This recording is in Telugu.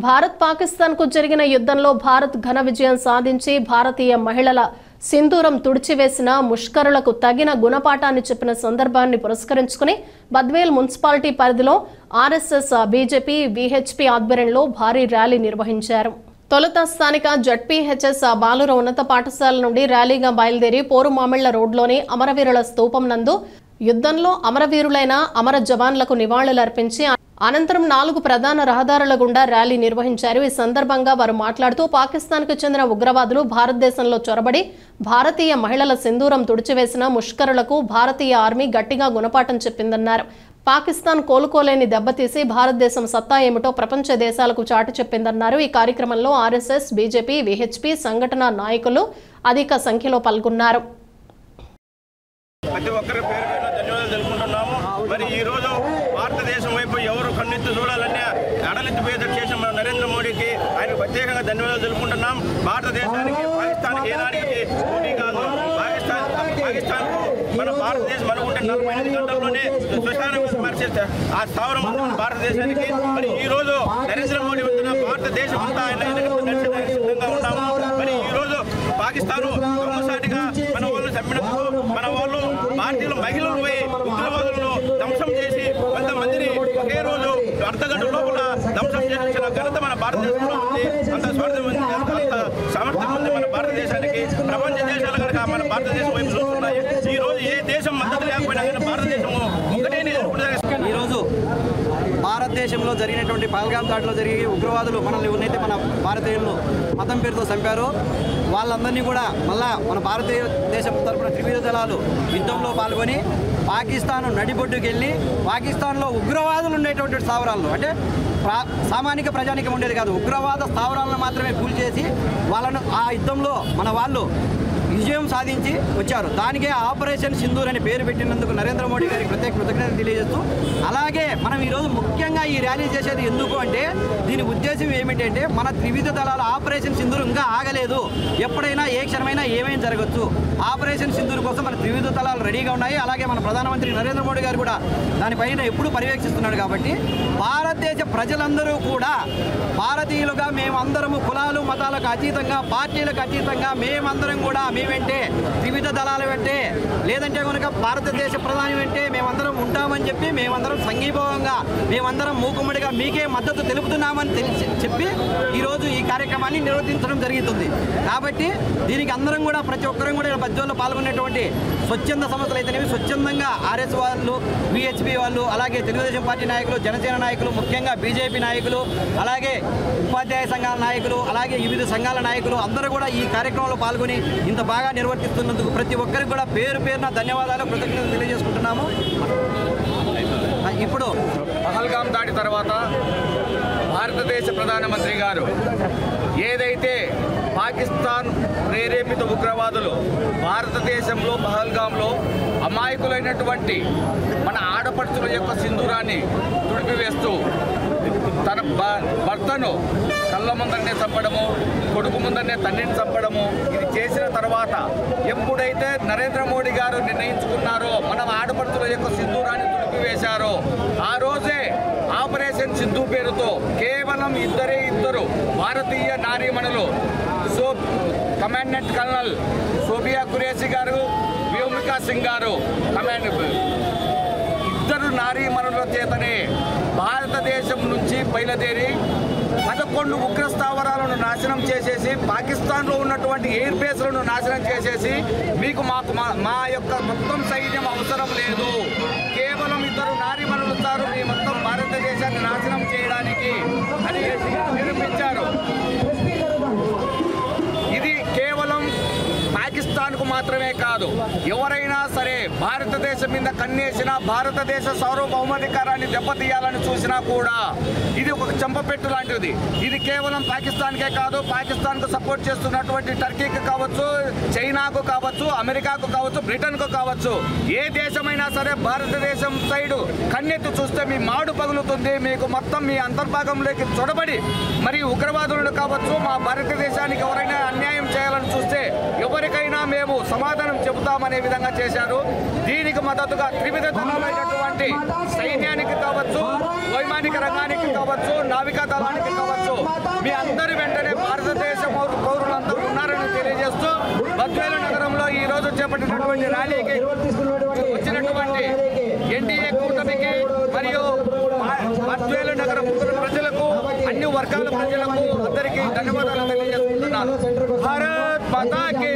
భారత్ పాకిస్తాన్ కు జరిగిన యుద్ధంలో భారత్ ఘన విజయం సాధించి భారతీయ మహిళల సింధూరం తుడిచివేసిన ముష్కరులకు తగిన గుణపాఠాన్ని చెప్పిన సందర్భాన్ని పురస్కరించుకుని బద్వేల్ మున్సిపాలిటీ పరిధిలో ఆర్ఎస్ఎస్ బీజేపీ విహెచ్పీ ఆధ్వర్యంలో భారీ ర్యాలీ నిర్వహించారు. తొలుత స్థానిక జడ్పీహెచ్ఎస్ బాలుర ఉన్నత పాఠశాల నుండి ర్యాలీగా బయలుదేరి పోరుమామిళ్ల రోడ్లోని అమరవీరుల స్తూపం నందు యుద్ధంలో అమరవీరులైన అమర జవాన్లకు నివాళులర్పించి అనంతరం 4 ప్రధాన రహదారుల గుండా ర్యాలీ నిర్వహించారు. ఈ సందర్భంగా వారు మాట్లాడుతూ పాకిస్తాన్కు చెందిన ఉగ్రవాదులు భారతదేశంలో చొరబడి భారతీయ మహిళల సింధూరం తుడిచివేసిన ముష్కరులకు భారతీయ ఆర్మీ గట్టిగా గుణపాఠం చెప్పిందన్నారు. పాకిస్తాన్ కోలుకోలేని దెబ్బతీసి భారతదేశం సత్తా ఏమిటో ప్రపంచ దేశాలకు చాటి చెప్పిందన్నారు. ఈ కార్యక్రమంలో ఆర్ఎస్ఎస్, బీజేపీ, విహెచ్పీ సంఘటన నాయకులు అధిక సంఖ్యలో పాల్గొన్నారు. ప్రతి ఒక్కరి పేరు మీద ధన్యవాదాలు తెలుపుకుంటున్నాము. మరి ఈ రోజు భారతదేశం వైపు ఎవరు కన్నెత్తి చూడాలనే అడలెత్తిపోయేటట్టు చేసిన మన నరేంద్ర మోడీకి ఆయన ప్రత్యేకంగా ధన్యవాదాలు తెలుపుకుంటున్నాం. భారతదేశానికి పాకిస్తాన్కి ఏనాటికి పోటీ కాదు. పాకిస్తాన్కు మన భారతదేశం అనుకుంటే 45 గంటల్లోనే శ్మశానం మార్చేస్తే ఆ స్థావరం ఉంటుంది భారతదేశానికి. మరి ఈ రోజు నరేంద్ర మోడీ ఉంటున్న భారతదేశం అంతా ఆయన సిద్ధంగా ఉన్నాము. మరి ఈ రోజు పాకిస్తాన్ దొంగసాటిగా మన వాళ్ళు చంపినప్పుడు మన వాళ్ళు భారతీయులు మహిళలు పోయి ఉగ్రవాదులను ధ్వంసం చేసి కొంతమందిని ఒకే రోజు అర్ధగంట లోపల ధ్వంసం చేసిన ఘనత మన భారతదేశంలో ఉంది. అంత స్వార్థం ఉంది, అంత సామర్థ్యం ఉంది మన భారతదేశానికి. ప్రపంచ దేశాలు కనుక మన భారతదేశం వైపు చూస్తున్నాయి. ఈ రోజు ఏ దేశం మద్దతు లేకపోయినా కానీ భారతదేశము ఒకటే. ఈరోజు భారతదేశంలో జరిగినటువంటి పహల్గామ్ దాడిలో జరిగి ఉగ్రవాదులు మనల్ని ఉన్నైతే మన భారతీయులను మతం పేరుతో చంపారు. వాళ్ళందరినీ కూడా మళ్ళా మన భారతదేశం తరఫున త్రివిధ దళాలు యుద్ధంలో పాల్గొని పాకిస్తాన్ నడిబొడ్డుకి వెళ్ళి పాకిస్తాన్లో ఉగ్రవాదులు ఉండేటువంటి స్థావరాలను, అంటే సామాన్య ప్రజానికం ఉండేది కాదు, ఉగ్రవాద స్థావరాలను మాత్రమే కూల్చేసి వాళ్ళను ఆ యుద్ధంలో మన వాళ్ళు విజయం సాధించి వచ్చారు. దానికే ఆపరేషన్ సింధూర్ అని పేరు పెట్టినందుకు నరేంద్ర మోడీ గారికి ప్రత్యేక కృతజ్ఞతలు తెలియజేస్తూ, అలాగే మనం ఈరోజు ముఖ్యంగా ఈ ర్యాలీ చేసేది ఎందుకు అంటే దీని ఉద్దేశం ఏమిటంటే మన త్రివిధ దళాల ఆపరేషన్ సింధూర్ ఇంకా ఆగలేదు. ఎప్పుడైనా ఏ క్షణమైనా ఏమైనా జరగచ్చు. ఆపరేషన్ సింధూర్ కోసం మన త్రివిధ దళాలు రెడీగా ఉన్నాయి. అలాగే మన ప్రధానమంత్రి నరేంద్ర మోడీ గారు కూడా దానిపైన ఎప్పుడు పర్యవేక్షిస్తున్నాడు. కాబట్టి భారతదేశ ప్రజలందరూ కూడా భారతీయులుగా మేమందరము కులాలు మతాలకు అతీతంగా, పార్టీలకు అతీతంగా మేమందరం కూడా మేమంటే త్రివిధ దళాల వెంటే, లేదంటే కనుక భారతదేశ ప్రధాని వెంటే మేమందరం ఉంటామని చెప్పి మేమందరం సంఘీభావంగా మేమందరం మూకుమ్మడిగా మీకే మద్దతు తెలుపుతున్నామని చెప్పి ఈరోజు ఈ కార్యక్రమాన్ని నిర్వర్తించడం జరుగుతుంది. కాబట్టి దీనికి అందరం కూడా ప్రతి ఒక్కరం కూడా బద్వేల్లో పాల్గొనేటువంటి స్వచ్ఛంద సంస్థలు అయితేనేవి, స్వచ్ఛందంగా ఆర్ఎస్ వాళ్ళు, విహెచ్పి వాళ్ళు, అలాగే తెలుగుదేశం పార్టీ నాయకులు, జనసేన నాయకులు, ముఖ్యంగా బీజేపీ నాయకులు, అలాగే ఉపాధ్యాయ సంఘాల నాయకులు, అలాగే వివిధ సంఘాల నాయకులు అందరూ కూడా ఈ కార్యక్రమంలో పాల్గొని ఇంత బాగా నిర్వర్తిస్తున్నందుకు ప్రతి ఒక్కరికి కూడా పేరు పేరున ధన్యవాదాలు, కృతజ్ఞతలు తెలియజేసుకుంటున్నాము. ఇప్పుడు పహల్గామ్ దాడి తర్వాత భారతదేశ ప్రధానమంత్రి గారు ఏదైతే పాకిస్తాన్ ప్రేరేపిత ఉగ్రవాదులు భారతదేశంలో పహల్గామ్లో అమాయకులైనటువంటి మన ఆడపడుచుల యొక్క సింధూరాన్ని తుడిపివేస్తూ తన భర్తను కళ్ళ ముందరనే చంపడము, కొడుకు ముందరనే తండ్రిని చంపడము, ఇది చేసిన తర్వాత ఎప్పుడైతే నరేంద్ర మోడీ గారు నిర్ణయించుకున్నారో మన ఆడపడుచుల యొక్క సింధూరాన్ని తుడిపివేశారో ఆ రోజే ఆపరేషన్ సింధు పేరుతో కేవలం ఇద్దరు భారతీయ నారీమణులు, కమాండెంట్ కల్నల్ సోఫియా ఖురేషీ గారు, వ్యోమికా సింగ్ గారు, ఇద్దరు నారీమణుల చేతనే భారతదేశం నుంచి బయలుదేరి 11 ఉగ్ర స్థావరాలను నాశనం చేసేసి పాకిస్తాన్లో ఉన్నటువంటి ఎయిర్ బేస్లను నాశనం చేసేసి మీకు మా యొక్క మొత్తం సైన్యం అవసరం లేదు, కేవలం ఇద్దరు నారీమణులు వస్తారు మీ మొత్తం భారతదేశాన్ని నాశనం చేయడానికి అని నిరూపించారు. ఇది కేవలం పాకిస్తాన్కు మాత్రమే కాదు, ఎవరైనా సరే భారతదేశం మీద కన్నేసినా, భారతదేశ సార్వభౌమాధికారాన్ని దెబ్బతీయాలని చూసినా కూడా ఇది ఒక చెంపపెట్టు లాంటిది. ఇది కేవలం పాకిస్తాన్కే కాదు, పాకిస్తాన్కు సపోర్ట్ చేస్తున్నటువంటి టర్కీకి కావచ్చు, చైనాకు కావచ్చు, అమెరికాకు కావచ్చు, బ్రిటన్కు కావచ్చు, ఏ దేశమైనా సరే భారతదేశం సైడు కన్నెత్తి చూస్తే మీ మాడు పగులుతుంది. మీకు మొత్తం మీ అంతర్భాగంలోకి చొరబడి మరి ఉగ్రవాదులను కావచ్చు, మా భారతదేశానికి ఎవరైనా అన్యాయం చేయాలని చూస్తే ఎవరికైనా మేము సమాధానం చెబుతామనే విధంగా చేశారు. దీనికి మద్దతుగా త్రివిధ దళాలైనటువంటి సైన్యానికి కావచ్చు, వైమానిక రంగానికి కావచ్చు, నావికా దళానికి కావచ్చు, మీ అందరి వెంటనే భారతదేశ పౌరులంతా ఉన్నారని తెలియజేస్తూ బద్వేలు నగరంలో ఈ రోజు చేపట్టినటువంటి ర్యాలీకి వచ్చినటువంటి ఎన్డీఏ కూటమికి మరియు బద్వేలు నగర ప్రజలకు అన్ని వర్గాల ప్రజలకు అందరికీ ధన్యవాదాలు తెలియజేస్తున్నాను. భారత్ మాతాకి